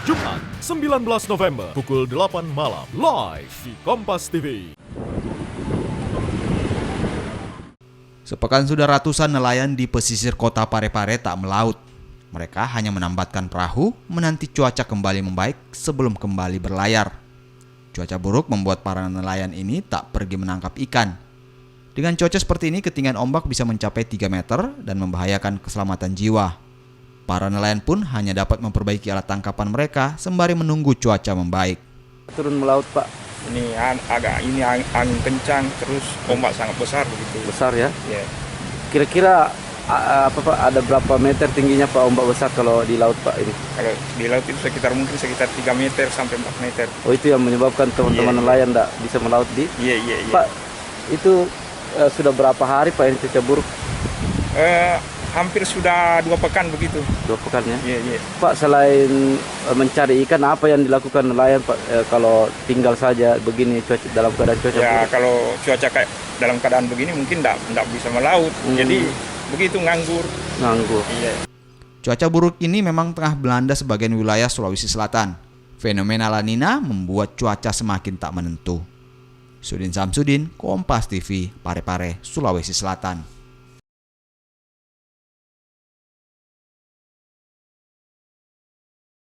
Jumat 19 November pukul 8 malam live di Kompas TV. Sepekan sudah ratusan nelayan di pesisir kota Parepare tak melaut. Mereka hanya menambatkan perahu menanti cuaca kembali membaik sebelum kembali berlayar. Cuaca buruk membuat para nelayan ini tak pergi menangkap ikan. Dengan cuaca seperti ini, ketinggian ombak bisa mencapai 3 meter dan membahayakan keselamatan jiwa. Para nelayan pun hanya dapat memperbaiki alat tangkapan mereka sembari menunggu cuaca membaik. Turun melaut, Pak. Ini angin kencang, terus ombak sangat besar begitu. Besar ya? Ya. Kira-kira Pak, ada berapa meter tingginya Pak ombak besar kalau di laut, Pak ini? Kalau di laut itu sekitar 3 meter sampai 4 meter. Oh, itu yang menyebabkan teman-teman nelayan tidak bisa melaut di? Iya. Pak, itu sudah berapa hari Pak ini cuaca buruk? Hampir sudah 2 pekan begitu. 2 pekan ya? Iya. Pak, selain mencari ikan, apa yang dilakukan nelayan Pak kalau tinggal saja begini dalam keadaan cuaca buruk? Ya kalau cuaca kayak dalam keadaan begini mungkin tidak bisa melaut. Jadi begitu nganggur. Iya. Cuaca buruk ini memang tengah melanda sebagian wilayah Sulawesi Selatan. Fenomena La Nina membuat cuaca semakin tak menentu. Sudin Samsudin, Kompas TV, Parepare, Sulawesi Selatan.